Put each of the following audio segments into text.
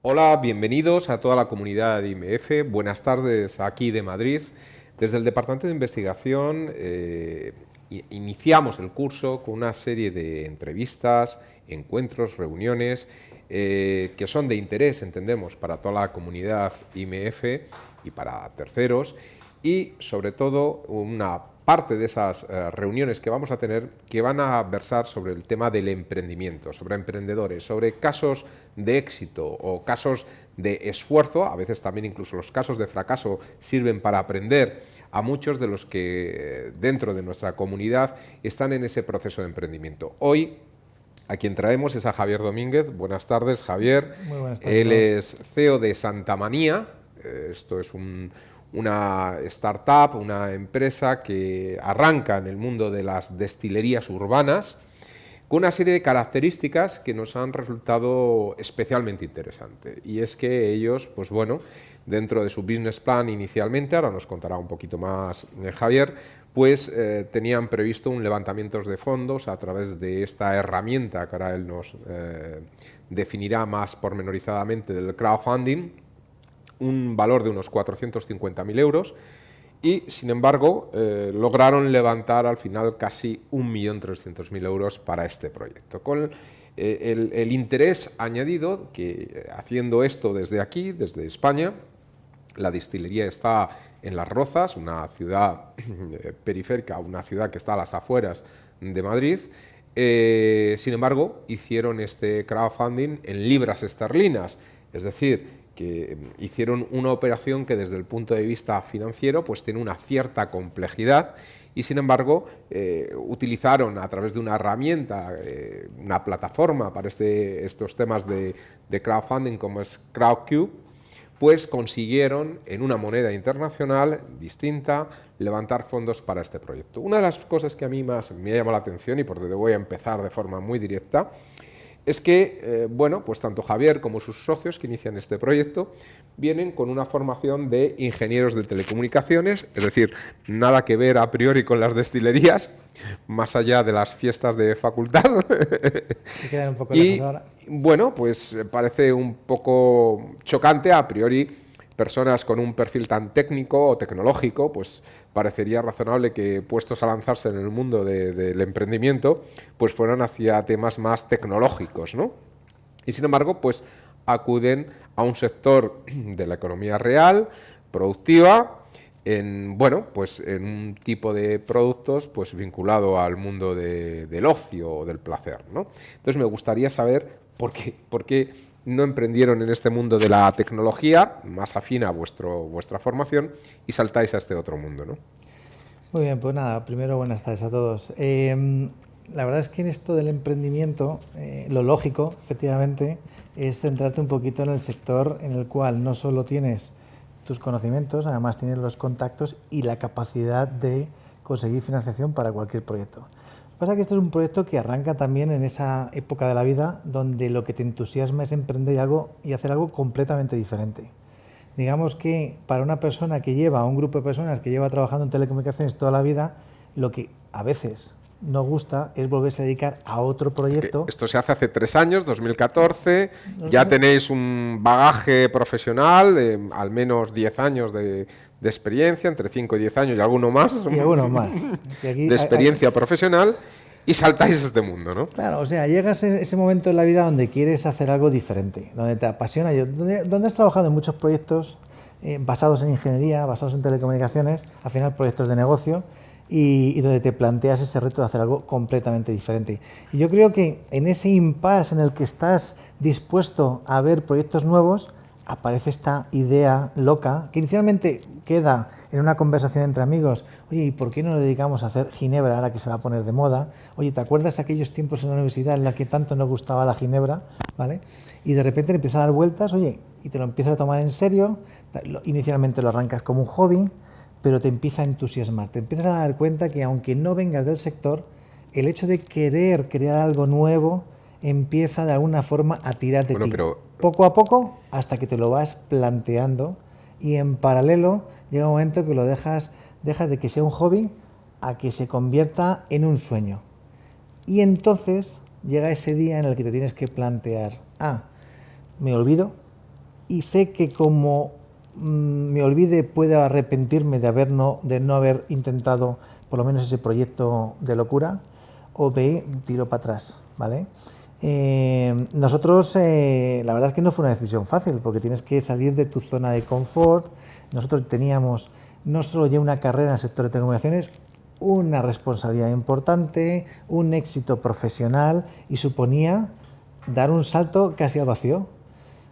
Hola, bienvenidos a toda la comunidad de IMF. Buenas tardes aquí de Madrid. Desde el Departamento de Investigación iniciamos el curso con una serie de entrevistas, encuentros, reuniones que son de interés, entendemos, para toda la comunidad IMF y para terceros, y sobre todo una parte de esas reuniones que vamos a tener que van a versar sobre el tema del emprendimiento, sobre emprendedores, sobre casos de éxito o casos de esfuerzo. A veces también incluso los casos de fracaso sirven para aprender a muchos de los que dentro de nuestra comunidad están en ese proceso de emprendimiento. Hoy a quien traemos es a Javier Domínguez. Buenas tardes, Javier. Muy buenas tardes. Él es CEO de Santa Manía. Esto es una startup, una empresa que arranca en el mundo de las destilerías urbanas con una serie de características que nos han resultado especialmente interesantes. Y es que ellos, pues bueno, dentro de su business plan inicialmente, ahora nos contará un poquito más Javier, pues tenían previsto un levantamiento de fondos a través de esta herramienta que ahora él nos definirá más pormenorizadamente, del crowdfunding, un valor de unos 450.000 euros, y sin embargo lograron levantar al final casi 1.300.000 euros para este proyecto, con el interés añadido que haciendo esto desde aquí, desde España. La destilería está en Las Rozas, una ciudad periférica, una ciudad que está a las afueras de Madrid. Sin embargo, hicieron este crowdfunding en libras esterlinas, es decir, que hicieron una operación que desde el punto de vista financiero pues tiene una cierta complejidad, y sin embargo utilizaron a través de una herramienta, una plataforma para estos temas de crowdfunding como es Crowdcube, pues consiguieron en una moneda internacional distinta levantar fondos para este proyecto. Una de las cosas que a mí más me ha llamado la atención, y por donde voy a empezar de forma muy directa, es que, bueno, pues tanto Javier como sus socios que inician este proyecto vienen con una formación de ingenieros de telecomunicaciones, es decir, nada que ver a priori con las destilerías, más allá de las fiestas de facultad. Se quedan un poco Y lejos ahora. bueno, pues parece un poco chocante a priori. Personas con un perfil tan técnico o tecnológico, pues parecería razonable que puestos a lanzarse en el mundo del emprendimiento, pues fueran hacia temas más tecnológicos, ¿no? Y sin embargo, pues acuden a un sector de la economía real, productiva, bueno, pues en un tipo de productos pues vinculado al mundo del ocio o del placer, ¿no? Entonces me gustaría saber por qué no emprendieron en este mundo de la tecnología, más afín a vuestra formación, y saltáis a este otro mundo, ¿no? Muy bien, pues nada, primero buenas tardes a todos. La verdad es que en esto del emprendimiento, lo lógico, efectivamente, es centrarte un poquito en el sector en el cual no solo tienes tus conocimientos, además tienes los contactos y la capacidad de conseguir financiación para cualquier proyecto. Lo que pasa es que este es un proyecto que arranca también en esa época de la vida donde lo que te entusiasma es emprender algo y hacer algo completamente diferente. Digamos que para una persona que lleva, un grupo de personas que lleva trabajando en telecomunicaciones toda la vida, lo que a veces no gusta es volverse a dedicar a otro proyecto. Esto se hace 3 años, 2014, ya tenéis un bagaje profesional de al menos 10 años de experiencia, entre 5 y 10 años y alguno más, Y algunos más. de experiencia profesional, y saltáis a este mundo, ¿no? Claro, o sea, llegas a ese momento en la vida donde quieres hacer algo diferente, donde te apasiona, donde has trabajado en muchos proyectos basados en ingeniería, basados en telecomunicaciones, al final proyectos de negocio, y donde te planteas ese reto de hacer algo completamente diferente. Y yo creo que en ese impasse en el que estás dispuesto a ver proyectos nuevos, aparece esta idea loca que inicialmente queda en una conversación entre amigos. Oye, ¿y por qué no nos dedicamos a hacer ginebra ahora que se va a poner de moda? Oye, ¿te acuerdas aquellos tiempos en la universidad en la que tanto nos gustaba la ginebra? ¿Vale? Y de repente le empiezas a dar vueltas, oye, y te lo empiezas a tomar en serio. Inicialmente lo arrancas como un hobby, pero te empieza a entusiasmar. Te empiezas a dar cuenta que aunque no vengas del sector, el hecho de querer crear algo nuevo empieza de alguna forma a tirar de ti. Pero Poco a poco, hasta que te lo vas planteando, y en paralelo llega un momento que lo dejas de que sea un hobby a que se convierta en un sueño. Y entonces llega ese día en el que te tienes que plantear, me olvido y sé que como me olvide puedo arrepentirme de no haber intentado por lo menos ese proyecto de locura, o B, tiro para atrás, ¿vale? Nosotros, la verdad es que no fue una decisión fácil, porque tienes que salir de tu zona de confort. Nosotros teníamos no solo ya una carrera en el sector de telecomunicaciones, una responsabilidad importante, un éxito profesional, y suponía dar un salto casi al vacío.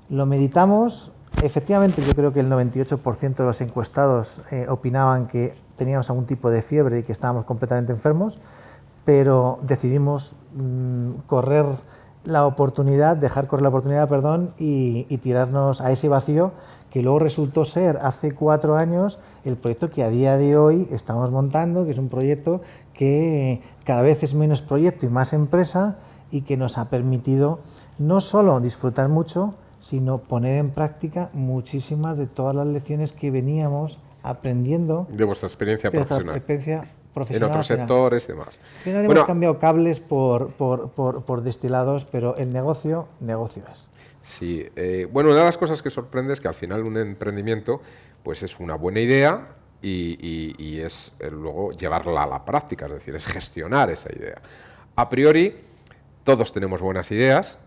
Lo meditamos, efectivamente yo creo que el 98% de los encuestados opinaban que teníamos algún tipo de fiebre y que estábamos completamente enfermos, pero decidimos correr la oportunidad, dejar correr la oportunidad, perdón, y tirarnos a ese vacío que luego resultó ser hace 4 años el proyecto que a día de hoy estamos montando, que es un proyecto que cada vez es menos proyecto y más empresa, y que nos ha permitido no solo disfrutar mucho, sino poner en práctica muchísimas de todas las lecciones que veníamos aprendiendo de vuestra experiencia profesional. En otros sectores y demás. Al final hemos cambiado cables por destilados, pero el negocio es. Sí, bueno, una de las cosas que sorprende es que al final un emprendimiento pues es una buena idea y es luego llevarla a la práctica, es decir, es gestionar esa idea. A priori, todos tenemos buenas ideas,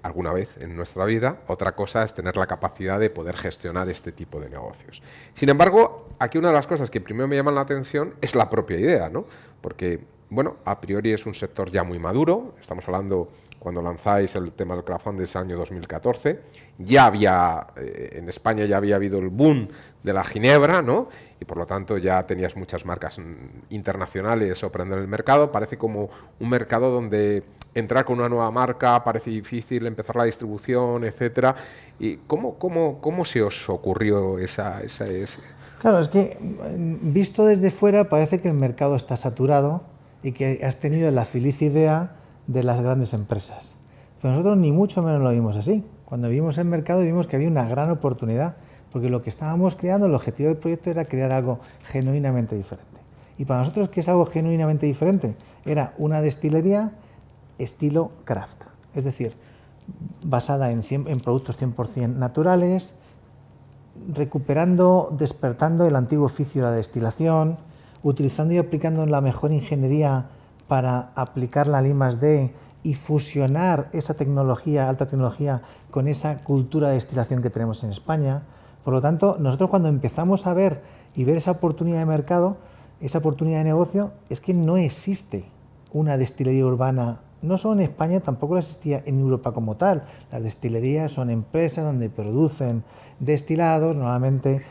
alguna vez en nuestra vida. Otra cosa es tener la capacidad de poder gestionar este tipo de negocios. Sin embargo, aquí una de las cosas que primero me llaman la atención es la propia idea, ¿no? Porque, bueno, a priori es un sector ya muy maduro. Estamos hablando, cuando lanzáis el tema del crowdfunding, es el año 2014, ya había, en España ya había habido el boom de la ginebra, ¿no? Y por lo tanto ya tenías muchas marcas internacionales operando en el mercado. Parece como un mercado donde entrar con una nueva marca parece difícil, empezar la distribución, etcétera. ¿Y cómo se os ocurrió esa? Claro, es que visto desde fuera parece que el mercado está saturado y que has tenido la feliz idea de las grandes empresas. Pero nosotros ni mucho menos lo vimos así. Cuando vimos el mercado vimos que había una gran oportunidad, porque lo que estábamos creando, el objetivo del proyecto era crear algo genuinamente diferente. Y para nosotros, ¿qué es algo genuinamente diferente? Era una destilería estilo craft, es decir, basada en productos 100% naturales, recuperando, despertando el antiguo oficio de la destilación, utilizando y aplicando la mejor ingeniería para aplicar la I+D y fusionar esa tecnología, alta tecnología, con esa cultura de destilación que tenemos en España. Por lo tanto, nosotros cuando empezamos a ver esa oportunidad de mercado, esa oportunidad de negocio, es que no existe una destilería urbana, no solo en España, tampoco la existía en Europa como tal. Las destilerías son empresas donde producen destilados, normalmente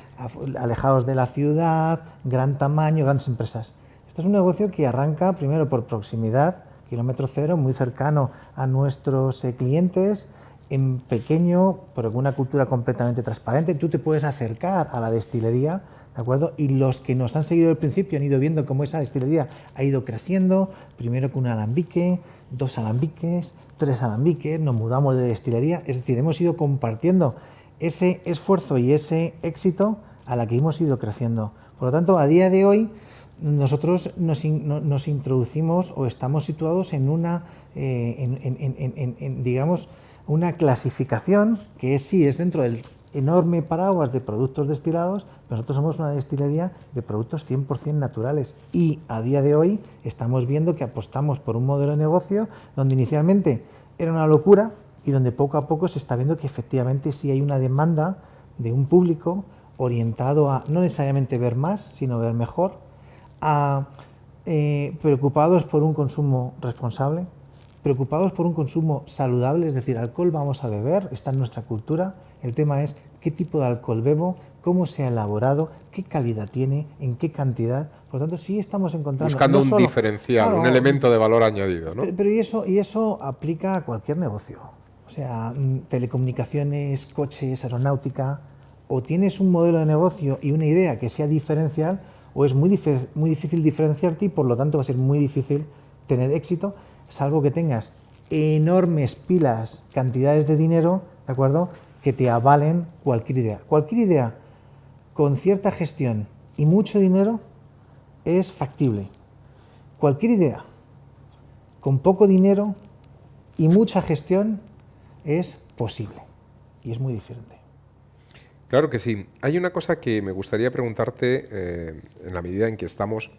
alejados de la ciudad, gran tamaño, grandes empresas. Esto es un negocio que arranca primero por proximidad, kilómetro cero, muy cercano a nuestros clientes, en pequeño, pero con una cultura completamente transparente. Tú te puedes acercar a la destilería, ¿de acuerdo? Y los que nos han seguido desde el principio han ido viendo cómo esa destilería ha ido creciendo, primero con un alambique, 2 alambiques, 3 alambiques, nos mudamos de destilería, es decir, hemos ido compartiendo ese esfuerzo y ese éxito a la que hemos ido creciendo. Por lo tanto, a día de hoy, nosotros nos introducimos o estamos situados en una, digamos, una clasificación que es dentro del enorme paraguas de productos destilados, pero nosotros somos una destilería de productos 100% naturales, y a día de hoy estamos viendo que apostamos por un modelo de negocio donde inicialmente era una locura y donde poco a poco se está viendo que efectivamente sí hay una demanda de un público orientado a no necesariamente ver más, sino ver mejor, preocupados por un consumo responsable, preocupados por un consumo saludable, es decir, alcohol vamos a beber, está en nuestra cultura. El tema es qué tipo de alcohol bebo, cómo se ha elaborado, qué calidad tiene, en qué cantidad. Por lo tanto, sí estamos encontrando... Buscando un diferencial, claro, un elemento de valor añadido, ¿no? Pero y eso aplica a cualquier negocio. O sea, telecomunicaciones, coches, aeronáutica. O tienes un modelo de negocio y una idea que sea diferencial, o es muy difícil diferenciarte y por lo tanto va a ser muy difícil tener éxito, salvo que tengas enormes pilas, cantidades de dinero, ¿de acuerdo?, que te avalen cualquier idea. Cualquier idea con cierta gestión y mucho dinero es factible. Cualquier idea con poco dinero y mucha gestión es posible. y es muy diferente. Claro que sí. Hay una cosa que me gustaría preguntarte en la medida en que estamos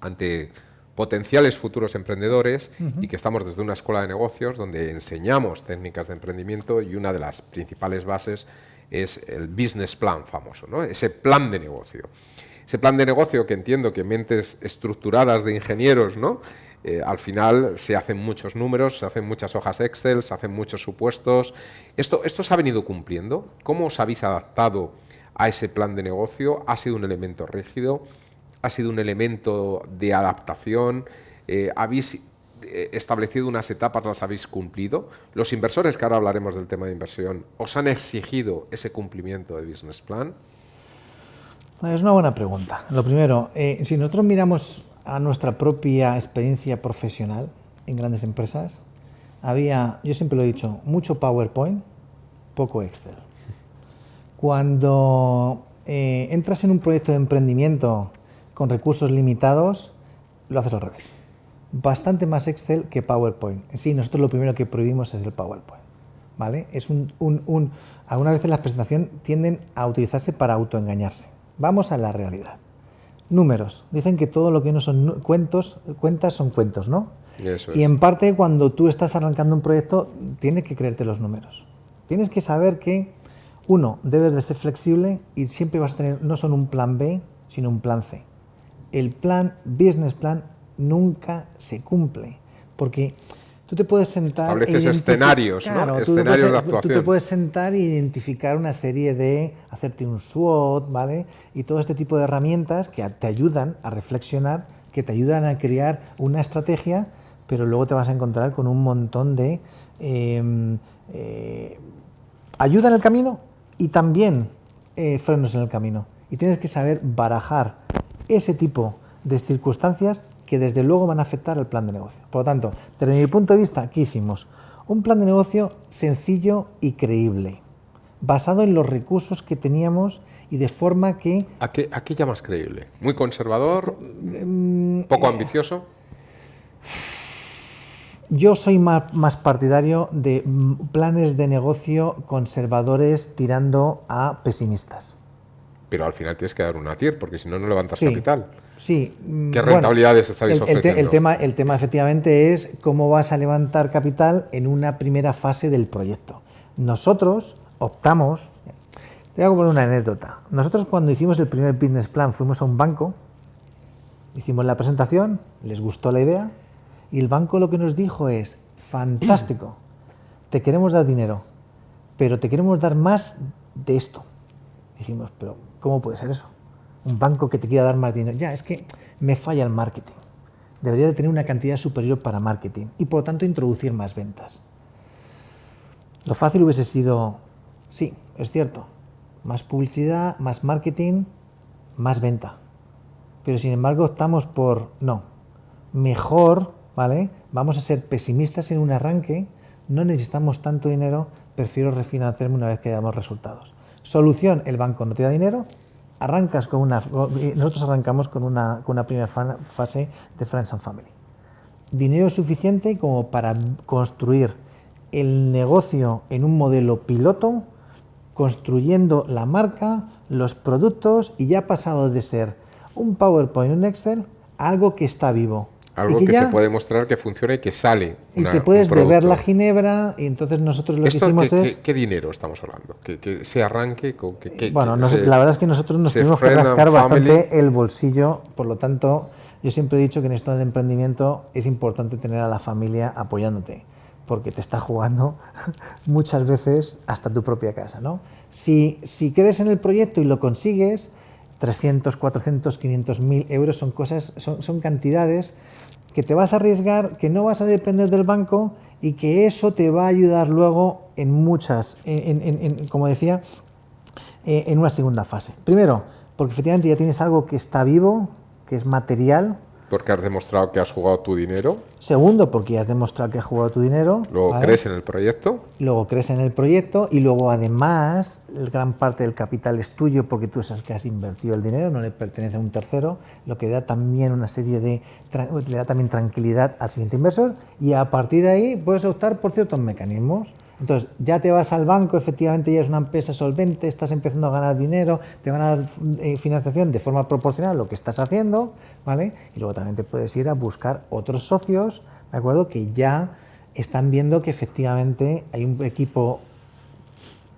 ante potenciales futuros emprendedores y que estamos desde una escuela de negocios donde enseñamos técnicas de emprendimiento y una de las principales bases es el business plan famoso, ¿no? Ese plan de negocio. Ese plan de negocio que entiendo que mentes estructuradas de ingenieros, ¿no? Al final se hacen muchos números, se hacen muchas hojas Excel, se hacen muchos supuestos. ¿Esto se ha venido cumpliendo? ¿Cómo os habéis adaptado a ese plan de negocio? ¿Ha sido un elemento rígido? ¿Ha sido un elemento de adaptación? ¿Habéis establecido unas etapas, las habéis cumplido? ¿Los inversores, que ahora hablaremos del tema de inversión, os han exigido ese cumplimiento de business plan? Es una buena pregunta. Lo primero, si nosotros miramos a nuestra propia experiencia profesional en grandes empresas, yo siempre lo he dicho, mucho PowerPoint, poco Excel. Cuando entras en un proyecto de emprendimiento con recursos limitados, lo haces al revés. Bastante más Excel que PowerPoint. Sí, nosotros lo primero que prohibimos es el PowerPoint, ¿vale? Es algunas veces las presentaciones tienden a utilizarse para autoengañarse. Vamos a la realidad. Números. Dicen que todo lo que no son cuentas son cuentos, ¿no? Eso es. Y en parte, cuando tú estás arrancando un proyecto, tienes que creerte los números. Tienes que saber que, uno, debes de ser flexible y siempre vas a tener, no solo un plan B, sino un plan C. El business plan, nunca se cumple, porque tú te puedes sentar... Estableces escenarios, claro, ¿no? Escenarios de actuación. Tú te puedes sentar e identificar una serie de... hacerte un SWOT, ¿vale? Y todo este tipo de herramientas que te ayudan a reflexionar, que te ayudan a crear una estrategia, pero luego te vas a encontrar con un montón de ayuda en el camino y también frenos en el camino. Y tienes que saber barajar ese tipo de circunstancias que desde luego van a afectar al plan de negocio. Por lo tanto, desde mi punto de vista, ¿qué hicimos? Un plan de negocio sencillo y creíble, basado en los recursos que teníamos y de forma que... ¿A qué llamas creíble? ¿Muy conservador? ¿Poco ambicioso? Yo soy más partidario de planes de negocio conservadores tirando a pesimistas. Pero al final tienes que dar una TIR, porque si no, no levantas capital. Sí. ¿Qué rentabilidades estáis ofreciendo? El tema efectivamente es cómo vas a levantar capital en una primera fase del proyecto. Nosotros optamos, te voy a poner una anécdota. Nosotros cuando hicimos el primer business plan fuimos a un banco, hicimos la presentación, les gustó la idea y el banco lo que nos dijo es, fantástico, te queremos dar dinero, pero te queremos dar más de esto. Dijimos, pero ¿cómo puede ser eso? Un banco que te quiera dar más dinero. Ya, es que me falla el marketing. Debería de tener una cantidad superior para marketing y por lo tanto introducir más ventas. Lo fácil hubiese sido, sí, es cierto, más publicidad, más marketing, más venta. Pero sin embargo optamos por, no, mejor, ¿vale? Vamos a ser pesimistas en un arranque, no necesitamos tanto dinero, prefiero refinanciarme una vez que damos resultados. Solución, el banco no te da dinero, nosotros arrancamos con una primera fase de Friends and Family. Dinero suficiente como para construir el negocio en un modelo piloto, construyendo la marca, los productos y ya ha pasado de ser un PowerPoint, un Excel, a algo que está vivo. Algo que se puede mostrar que funciona y que sale. Y que puedes beber la ginebra y entonces nosotros lo que hicimos es... ¿Qué dinero estamos hablando? ¿Que se arranque? La verdad es que nosotros nos tuvimos que rascar bastante el bolsillo, por lo tanto, yo siempre he dicho que en esto del emprendimiento es importante tener a la familia apoyándote, porque te está jugando muchas veces hasta tu propia casa, ¿no? Si crees en el proyecto y lo consigues, 300, 400, 500.000 euros son cantidades que te vas a arriesgar, que no vas a depender del banco y que eso te va a ayudar luego en muchas, como decía, en una segunda fase. Primero, porque efectivamente ya tienes algo que está vivo, que es material. Porque has demostrado que has jugado tu dinero. Segundo, porque ya has demostrado que has jugado tu dinero. Luego, ¿vale? ¿Crees en el proyecto? Luego crees en el proyecto y luego además gran parte del capital es tuyo porque tú sabes que has invertido el dinero, no le pertenece a un tercero, lo que da también una serie de... le da también tranquilidad al siguiente inversor y a partir de ahí puedes optar por ciertos mecanismos. Entonces, ya te vas al banco, efectivamente ya es una empresa solvente, estás empezando a ganar dinero, te van a dar financiación de forma proporcional a lo que estás haciendo, ¿vale? Y luego también te puedes ir a buscar otros socios, ¿de acuerdo? Que ya están viendo que efectivamente hay un equipo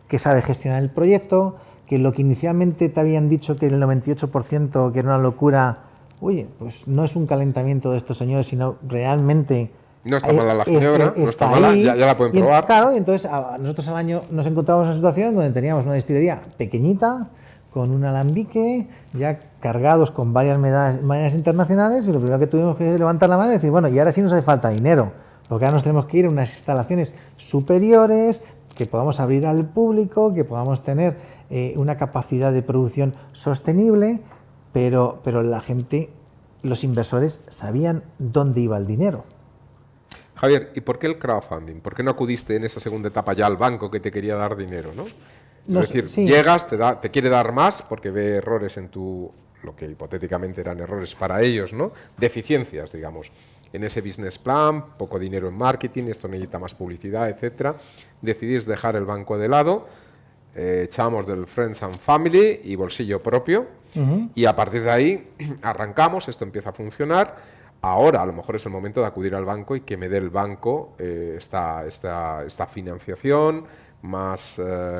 que sabe gestionar el proyecto, que lo que inicialmente te habían dicho que el 98% que era una locura, oye, pues no es un calentamiento de estos señores, sino realmente... No está mala la ginebra, no está mala, ya la pueden probar. Claro, y entonces nosotros al año nos encontramos en una situación donde teníamos una destilería pequeñita, con un alambique, ya cargados con varias medallas internacionales, y lo primero que tuvimos que levantar la mano y decir, bueno, y ahora sí nos hace falta dinero, porque ahora nos tenemos que ir a unas instalaciones superiores, que podamos abrir al público, que podamos tener una capacidad de producción sostenible, pero la gente, los inversores, sabían dónde iba el dinero. Javier, ¿y por qué el crowdfunding? ¿Por qué no acudiste en esa segunda etapa ya al banco que te quería dar dinero, ¿no? Es decir, sí, llegas, te quiere dar más porque ve errores en lo que hipotéticamente eran errores para ellos, ¿no? Deficiencias, digamos, en ese business plan, poco dinero en marketing, esto necesita más publicidad, etcétera. Decidís dejar el banco de lado, echamos del Friends and Family y bolsillo propio, y a partir de ahí arrancamos, esto empieza a funcionar. Ahora a lo mejor es el momento de acudir al banco y que me dé el banco esta financiación más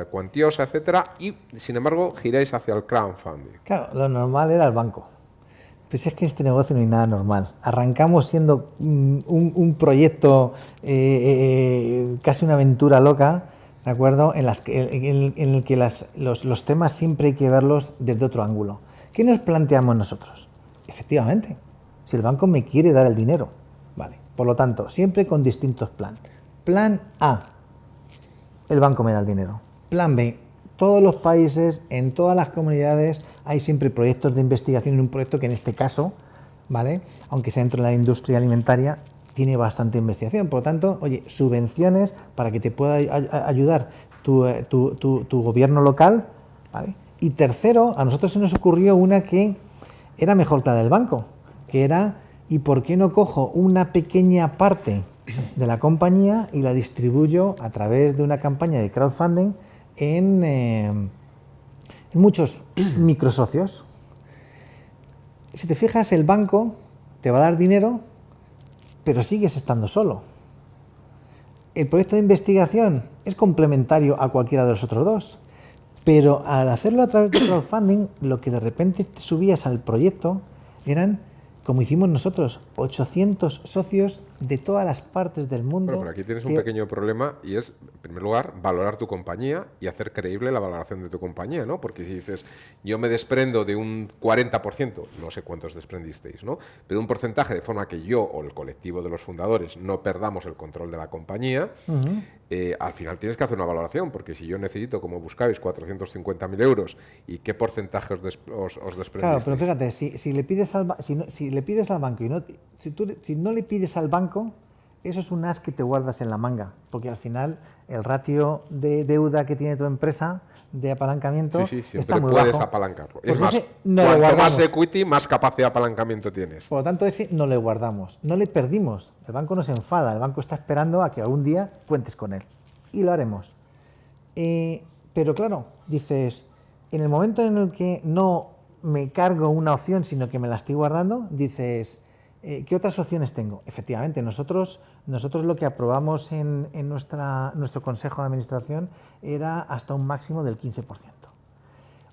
cuantiosa, etcétera, y sin embargo giráis hacia el crowdfunding. Claro, lo normal era el banco. Pues es que en este negocio no hay nada normal. Arrancamos siendo un proyecto, casi una aventura loca, ¿de acuerdo? En el que los temas siempre hay que verlos desde otro ángulo. ¿Qué nos planteamos nosotros? Efectivamente, si el banco me quiere dar el dinero, vale. Por lo tanto, siempre con distintos planes. Plan A, el banco me da el dinero. Plan B, todos los países, en todas las comunidades, hay siempre proyectos de investigación en un proyecto que en este caso, ¿vale? Aunque sea dentro de la industria alimentaria, tiene bastante investigación. Por lo tanto, oye, subvenciones para que te pueda ayudar tu gobierno local, ¿vale? Y tercero, a nosotros se nos ocurrió una que era mejor que la del banco, que era, ¿y por qué no cojo una pequeña parte de la compañía y la distribuyo a través de una campaña de crowdfunding en muchos microsocios? Si te fijas, el banco te va a dar dinero, pero sigues estando solo. El proyecto de investigación es complementario a cualquiera de los otros dos, pero al hacerlo a través de crowdfunding, lo que de repente te subías al proyecto eran, como hicimos nosotros, 800 socios de todas las partes del mundo. Bueno, pero aquí tienes un pequeño problema y es, en primer lugar, valorar tu compañía y hacer creíble la valoración de tu compañía, ¿no? Porque si dices, yo me desprendo de un 40%, no sé cuántos desprendisteis, ¿no? Pero de un porcentaje de forma que yo o el colectivo de los fundadores no perdamos el control de la compañía, al final tienes que hacer una valoración, porque si yo necesito, como buscáis, 450.000 euros, ¿y qué porcentaje os desprendisteis? Claro, pero fíjate, si le pides al banco y si no le pides al banco, eso es un as que te guardas en la manga, porque al final el ratio de deuda que tiene tu empresa de apalancamiento está muy puedes bajo. apalancarlo. Pues es más, cuanto más equity, más capacidad de apalancamiento tienes. Por lo tanto, ese no le guardamos, no le perdimos. El banco no se enfada, el banco está esperando a que algún día cuentes con él. Y lo haremos. Pero claro, dices, en el momento en el que no me cargo una opción, sino que me la estoy guardando, dices, ¿qué otras opciones tengo? Efectivamente, nosotros lo que aprobamos en nuestro consejo de administración era hasta un máximo del 15%.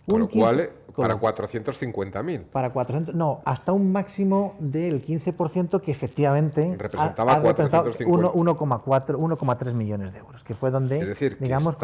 Con lo cual, para 450.000. Para 400, no, hasta un máximo del 15% que efectivamente representaba 1,3 millones de euros, que fue donde, es decir, digamos,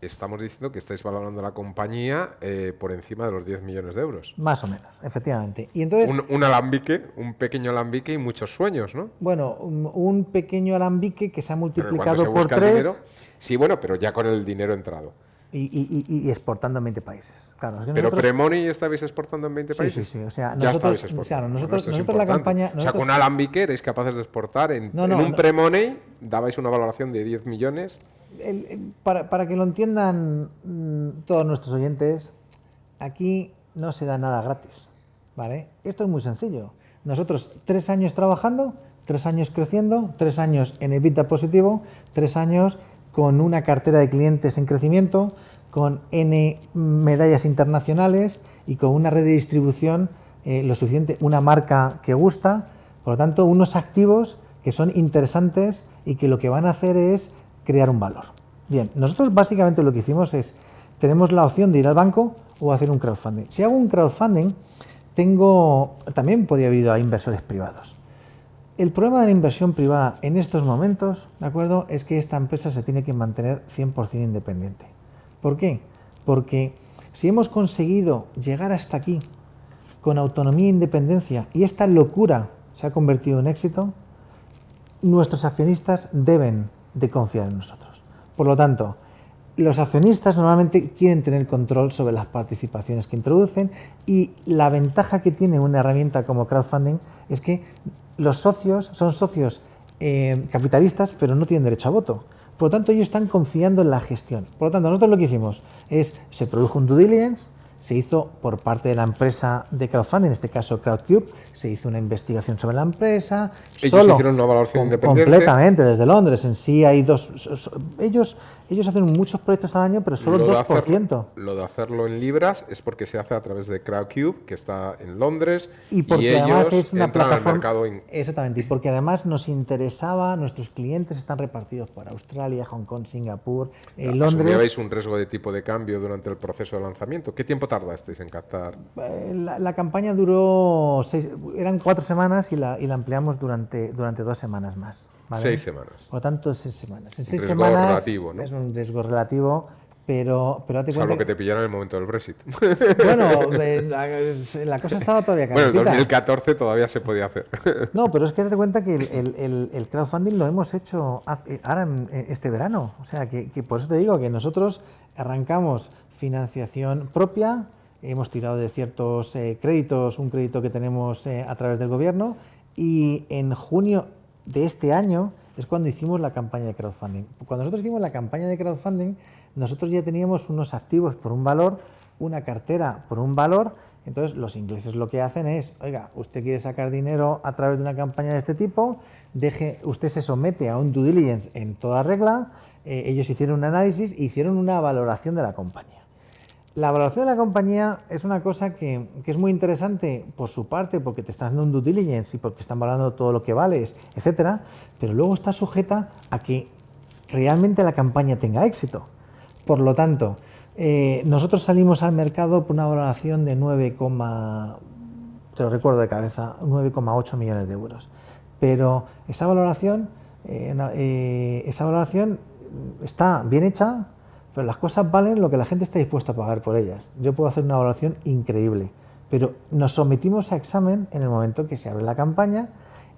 estamos diciendo que estáis valorando la compañía por encima de los 10 millones de euros. Más o menos, efectivamente. Y entonces, un pequeño alambique y muchos sueños, ¿no? Bueno, un pequeño alambique que se ha multiplicado por 3. Dinero, sí, bueno, pero ya con el dinero entrado. Y exportando en 20 países. Claro, es que ¿Pero pre-money estabais exportando en 20 países? Sí. O sea, ya estabais exportando. Claro, nosotros la campaña... O sea, con un alambique erais capaces de exportar en un pre-money, dabais una valoración de 10 millones. Para que lo entiendan todos nuestros oyentes, aquí no se da nada gratis, ¿vale? Esto es muy sencillo. Nosotros 3 años trabajando, 3 años creciendo, 3 años en EBITDA positivo, 3 años con una cartera de clientes en crecimiento, con N medallas internacionales y con una red de distribución lo suficiente, una marca que gusta, por lo tanto, unos activos que son interesantes y que lo que van a hacer es crear un valor. Bien, nosotros básicamente lo que hicimos es, tenemos la opción de ir al banco o hacer un crowdfunding. Si hago un crowdfunding, también podría haber ido a inversores privados. El problema de la inversión privada en estos momentos, ¿de acuerdo?, es que esta empresa se tiene que mantener 100% independiente. ¿Por qué? Porque si hemos conseguido llegar hasta aquí con autonomía e independencia y esta locura se ha convertido en éxito, nuestros accionistas deben de confiar en nosotros. Por lo tanto, los accionistas normalmente quieren tener control sobre las participaciones que introducen y la ventaja que tiene una herramienta como crowdfunding es que los socios son socios capitalistas, pero no tienen derecho a voto. Por lo tanto, ellos están confiando en la gestión. Por lo tanto, nosotros lo que hicimos es, se produjo un due diligence, se hizo por parte de la empresa de crowdfunding, en este caso Crowdcube, se hizo una investigación sobre la empresa. Ellos hicieron una valoración independiente. Completamente, desde Londres. En sí hay ellos hacen muchos proyectos al año, pero solo 2%. Lo de hacerlo en libras es porque se hace a través de Crowdcube, que está en Londres, y porque además ellos es una entran al plataforma. mercado. Exactamente, y porque además nos interesaba, nuestros clientes están repartidos por Australia, Hong Kong, Singapur, Londres. ¿Asumíais un riesgo de tipo de cambio durante el proceso de lanzamiento? ¿Qué tiempo tardasteis en captar? La campaña duró eran 4 semanas y la ampliamos durante 2 semanas más. ¿Vale? 6 semanas. Por lo tanto, 6 semanas. En 6 riesgo semanas relativo, ¿no? es un riesgo relativo, pero date Salvo cuenta que te pillara en el momento del Brexit. Bueno, la cosa estaba todavía calentita. Bueno, en 2014 todavía se podía hacer. No, pero es que date cuenta que el crowdfunding lo hemos hecho ahora este verano. O sea, que por eso te digo que nosotros arrancamos financiación propia, hemos tirado de ciertos créditos, un crédito que tenemos a través del gobierno, y en junio de este año es cuando hicimos la campaña de crowdfunding. Cuando nosotros hicimos la campaña de crowdfunding, nosotros ya teníamos unos activos por un valor, una cartera por un valor. Entonces los ingleses lo que hacen es, oiga, usted quiere sacar dinero a través de una campaña de este tipo, usted se somete a un due diligence en toda regla, ellos hicieron un análisis e hicieron una valoración de la compañía. La valoración de la compañía es una cosa que es muy interesante por su parte, porque te están haciendo un due diligence y porque están valorando todo lo que vales, etcétera, pero luego está sujeta a que realmente la campaña tenga éxito. Por lo tanto, nosotros salimos al mercado por una valoración de 9,8 millones de euros. Pero esa valoración está bien hecha, pero las cosas valen lo que la gente está dispuesta a pagar por ellas. Yo puedo hacer una valoración increíble, pero nos sometimos a examen en el momento que se abre la campaña.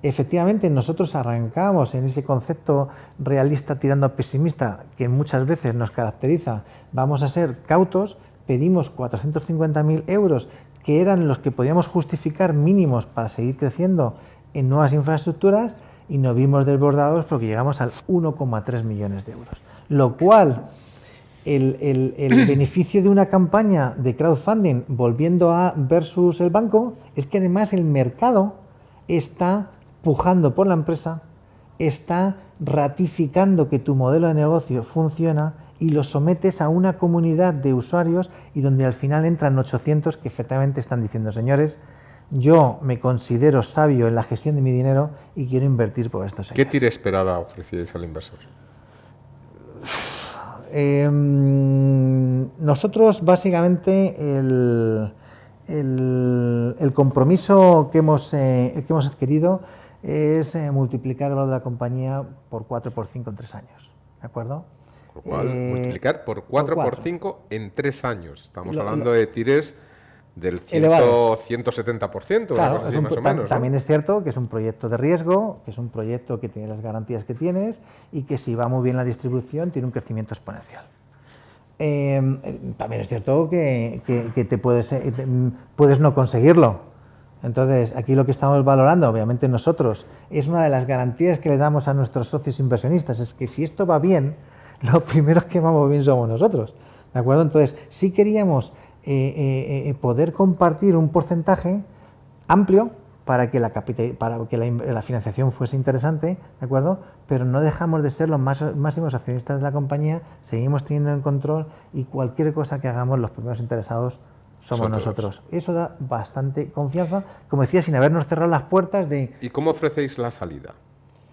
Efectivamente, nosotros arrancamos en ese concepto realista tirando a pesimista que muchas veces nos caracteriza. Vamos a ser cautos, pedimos 450.000 euros, que eran los que podíamos justificar mínimos para seguir creciendo en nuevas infraestructuras, y nos vimos desbordados porque llegamos al 1,3 millones de euros. Lo cual, el beneficio de una campaña de crowdfunding, volviendo a versus el banco, es que además el mercado está pujando por la empresa, está ratificando que tu modelo de negocio funciona y lo sometes a una comunidad de usuarios, y donde al final entran 800 que efectivamente están diciendo, señores, yo me considero sabio en la gestión de mi dinero y quiero invertir por estos señores. ¿Qué tira esperada ofrecíais al inversor? Nosotros básicamente el compromiso que hemos adquirido es multiplicar el valor de la compañía por 4 por 5 en 3 años, ¿de acuerdo? Por lo cual, multiplicar por 4 por 5 en 3 años. Estamos hablando de tires del 170%, claro, así, más o menos, ¿no? También es cierto que es un proyecto de riesgo, que es un proyecto que tiene las garantías que tienes y que si va muy bien la distribución tiene un crecimiento exponencial. También es cierto que te puedes no conseguirlo. Entonces, aquí lo que estamos valorando, obviamente nosotros, es una de las garantías que le damos a nuestros socios inversionistas, es que si esto va bien, los primeros que vamos bien somos nosotros, ¿de acuerdo? Entonces, sí queríamos poder compartir un porcentaje amplio, para que la financiación fuese interesante, ¿de acuerdo? Pero no dejamos de ser los máximos accionistas de la compañía, seguimos teniendo el control y cualquier cosa que hagamos, los primeros interesados somos nosotros. Eso da bastante confianza, como decía, sin habernos cerrado las puertas de... ¿Y cómo ofrecéis la salida?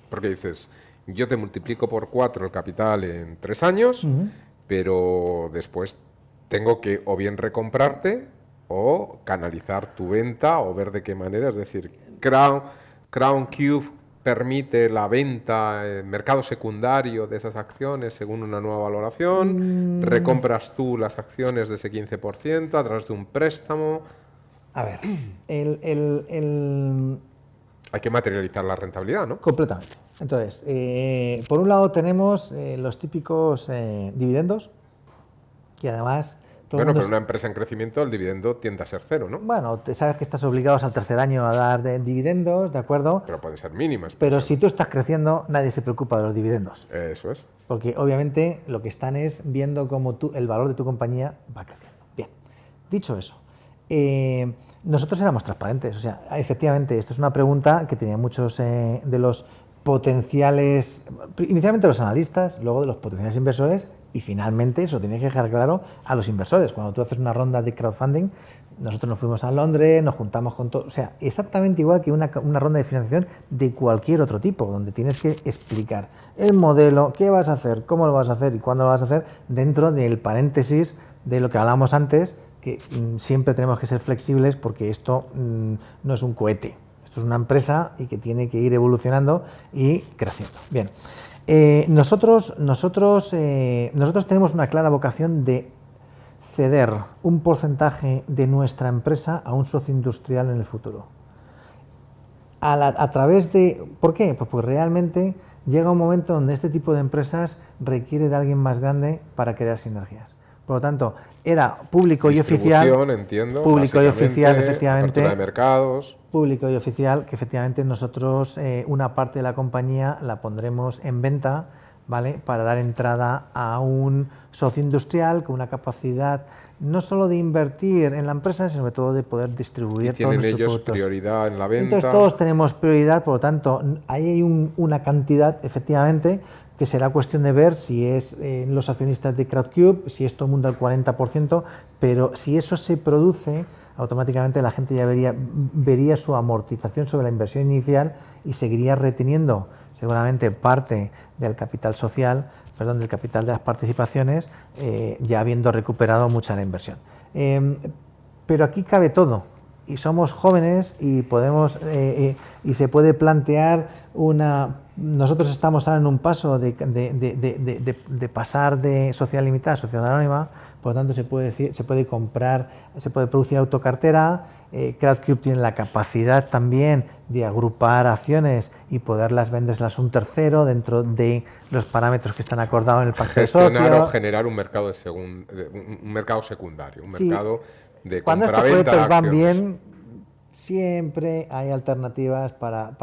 Porque dices, yo te multiplico por 4 el capital en 3 años, pero después tengo que o bien recomprarte o canalizar tu venta o ver de qué manera. Es decir, Crown Cube permite la venta en mercado secundario de esas acciones según una nueva valoración, recompras tú las acciones de ese 15% a través de un préstamo. A ver, Hay que materializar la rentabilidad, ¿no? completamente. Entonces, por un lado tenemos los típicos dividendos, que además... Bueno, pero una empresa en crecimiento, el dividendo tiende a ser cero, ¿no? Bueno, sabes que estás obligados al tercer año a dar dividendos, ¿de acuerdo? Pero pueden ser mínimas. Pero si tú estás creciendo, nadie se preocupa de los dividendos. Eso es. Porque obviamente lo que están es viendo cómo el valor de tu compañía va creciendo. Bien, dicho eso, nosotros éramos transparentes. O sea, efectivamente, esto es una pregunta que tenían muchos de los potenciales, inicialmente los analistas, luego de los potenciales inversores, y finalmente eso tienes que dejar claro a los inversores. Cuando tú haces una ronda de crowdfunding, nosotros nos fuimos a Londres, nos juntamos con todo, o sea, exactamente igual que una ronda de financiación de cualquier otro tipo, donde tienes que explicar el modelo, qué vas a hacer, cómo lo vas a hacer y cuándo lo vas a hacer, dentro del paréntesis de lo que hablábamos antes, que siempre tenemos que ser flexibles porque esto no es un cohete, esto es una empresa y que tiene que ir evolucionando y creciendo. Bien. Nosotros tenemos una clara vocación de ceder un porcentaje de nuestra empresa a un socio industrial en el futuro. A través de... ¿Por qué? Pues porque realmente llega un momento donde este tipo de empresas requiere de alguien más grande para crear sinergias. Por lo tanto, era público y oficial. Entiendo, público y oficial, efectivamente. Apertura de mercados. Público y oficial, que efectivamente nosotros una parte de la compañía la pondremos en venta, ¿vale? Para dar entrada a un socio industrial con una capacidad no solo de invertir en la empresa, sino sobre todo de poder distribuir todos nuestros productos. ¿Tienen ellos prioridad en la venta? Entonces todos tenemos prioridad, por lo tanto, ahí hay una cantidad, efectivamente, que será cuestión de ver si es los accionistas de Crowdcube, si es todo el mundo al 40%, pero si eso se produce, automáticamente la gente ya vería su amortización sobre la inversión inicial y seguiría reteniendo seguramente parte del capital social, del capital de las participaciones, ya habiendo recuperado mucha la inversión. Pero aquí cabe todo. Y somos jóvenes y podemos y se puede plantear nosotros estamos ahora en un paso de pasar de sociedad limitada a sociedad anónima, por lo tanto se puede comprar, se puede producir autocartera. Crowdcube tiene la capacidad también de agrupar acciones y poderlas venderlas a un tercero dentro de los parámetros que están acordados en el pacto de socios. Gestionar o generar un mercado un mercado secundario, un mercado de cuando estos compra-venta proyectos van acciones. bien, siempre hay alternativas para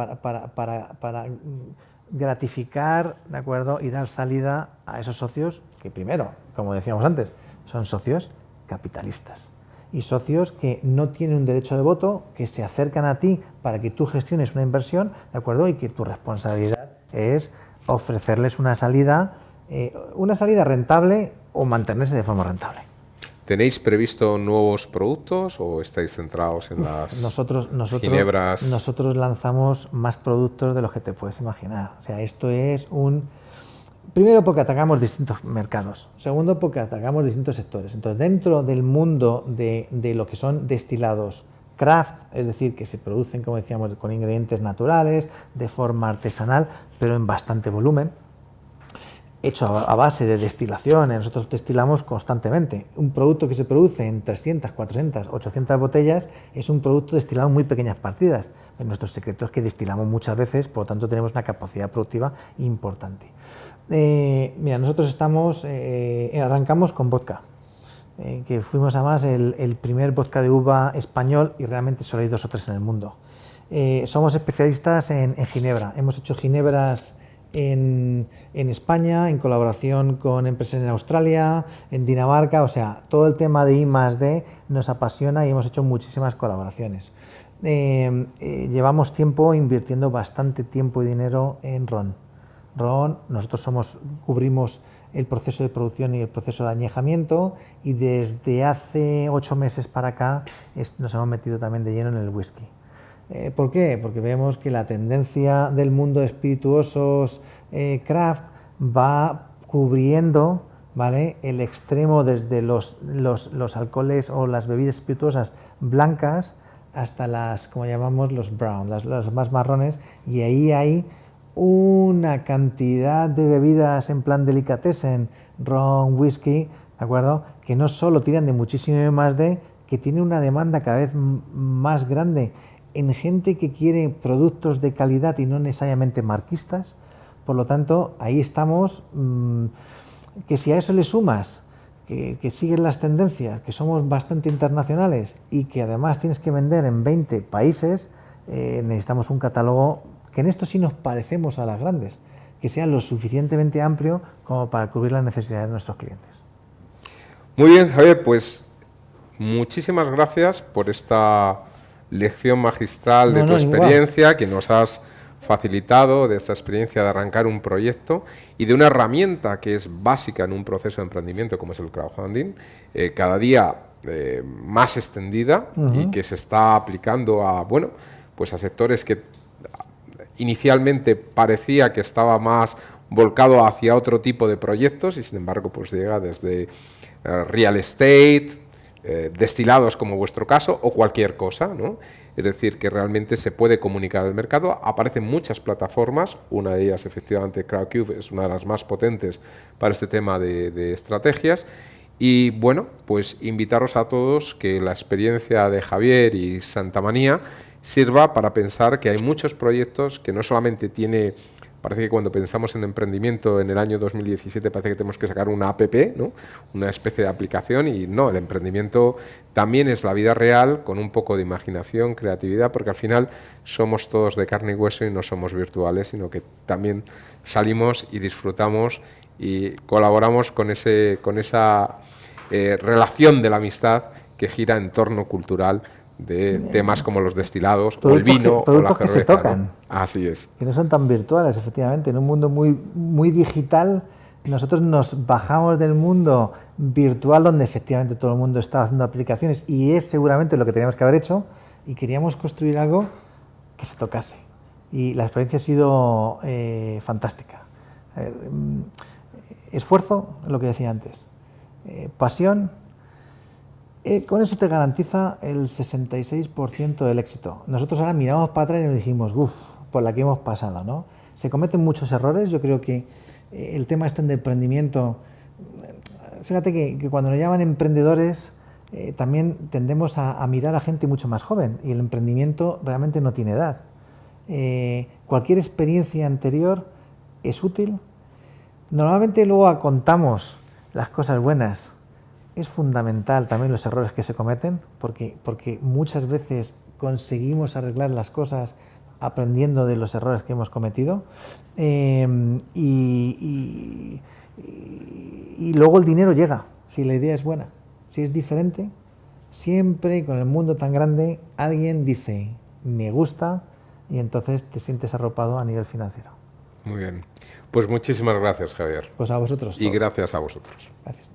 gratificar, ¿de acuerdo? Y dar salida a esos socios que primero, como decíamos antes, son socios capitalistas y socios que no tienen un derecho de voto, que se acercan a ti para que tú gestiones una inversión, ¿de acuerdo? Y que tu responsabilidad es ofrecerles una salida rentable o mantenerse de forma rentable. ¿Tenéis previsto nuevos productos o estáis centrados en las ginebras? Nosotros lanzamos más productos de los que te puedes imaginar. O sea, esto es primero porque atacamos distintos mercados. Segundo porque atacamos distintos sectores. Entonces, dentro del mundo de lo que son destilados craft, es decir, que se producen, como decíamos, con ingredientes naturales, de forma artesanal, pero en bastante volumen, hecho a base de destilación. Nosotros destilamos constantemente. Un producto que se produce en 300, 400, 800 botellas es un producto destilado en muy pequeñas partidas. Nuestro secreto es que destilamos muchas veces, por lo tanto tenemos una capacidad productiva importante. Mira, nosotros arrancamos con vodka, que fuimos además el primer vodka de uva español y realmente solo hay 2 o 3 en el mundo. Somos especialistas en ginebra. Hemos hecho ginebras en España, en colaboración con empresas en Australia, en Dinamarca, o sea, todo el tema de I+D nos apasiona y hemos hecho muchísimas colaboraciones. llevamos tiempo invirtiendo bastante tiempo y dinero en ron. Nosotros cubrimos el proceso de producción y el proceso de añejamiento, y desde hace 8 meses para acá nos hemos metido también de lleno en el whisky. ¿Por qué? Porque vemos que la tendencia del mundo de espirituosos craft va cubriendo, ¿vale?, el extremo desde los alcoholes o las bebidas espirituosas blancas hasta las, como llamamos, los brown, las más marrones, y ahí hay una cantidad de bebidas en plan delicatessen, ron, whisky, ¿de acuerdo?, que no solo tiran de muchísimo más que tiene una demanda cada vez más grande en gente que quiere productos de calidad y no necesariamente marquistas. Por lo tanto, ahí estamos, que si a eso le sumas que siguen las tendencias, que somos bastante internacionales y que además tienes que vender en 20 países, necesitamos un catálogo que en esto sí nos parecemos a las grandes, que sea lo suficientemente amplio como para cubrir las necesidades de nuestros clientes. Muy bien, Javier, pues muchísimas gracias por esta lección magistral de tu experiencia que nos has facilitado, de esta experiencia de arrancar un proyecto y de una herramienta que es básica en un proceso de emprendimiento como es el crowdfunding, cada día más extendida y que se está aplicando a, bueno, pues a sectores que inicialmente parecía que estaba más volcado hacia otro tipo de proyectos y sin embargo pues llega desde real estate, destilados como vuestro caso o cualquier cosa, ¿no? Es decir, que realmente se puede comunicar al mercado. Aparecen muchas plataformas, una de ellas efectivamente Crowdcube es una de las más potentes para este tema de estrategias. Y bueno, pues invitaros a todos que la experiencia de Javier y Santamanía sirva para pensar que hay muchos proyectos que no solamente tiene. Parece que cuando pensamos en emprendimiento en el año 2017 parece que tenemos que sacar una app, ¿no?, una especie de aplicación, y no, el emprendimiento también es la vida real con un poco de imaginación, creatividad, porque al final somos todos de carne y hueso y no somos virtuales, sino que también salimos y disfrutamos y colaboramos con esa relación de la amistad que gira en torno cultural de temas como los destilados o el vino o la cerveza, que se tocan, ¿no? Así es. Que no son tan virtuales, efectivamente. En un mundo muy digital, nosotros nos bajamos del mundo virtual donde efectivamente todo el mundo está haciendo aplicaciones y es seguramente lo que teníamos que haber hecho, y queríamos construir algo que se tocase. Y la experiencia ha sido fantástica. Esfuerzo, lo que decía antes, pasión. Con eso te garantiza el 66% del éxito. Nosotros ahora miramos para atrás y nos dijimos, uff, por la que hemos pasado, ¿no? Se cometen muchos errores. Yo creo que el tema este de emprendimiento, fíjate que cuando nos llaman emprendedores, también tendemos a mirar a gente mucho más joven, y el emprendimiento realmente no tiene edad. Cualquier experiencia anterior es útil. Normalmente luego contamos las cosas buenas. Es fundamental también los errores que se cometen, porque muchas veces conseguimos arreglar las cosas aprendiendo de los errores que hemos cometido, y luego el dinero llega, si la idea es buena, si es diferente. Siempre con el mundo tan grande alguien dice, me gusta, y entonces te sientes arropado a nivel financiero. Muy bien. Pues muchísimas gracias, Javier. Pues a vosotros. Y gracias a vosotros. Gracias.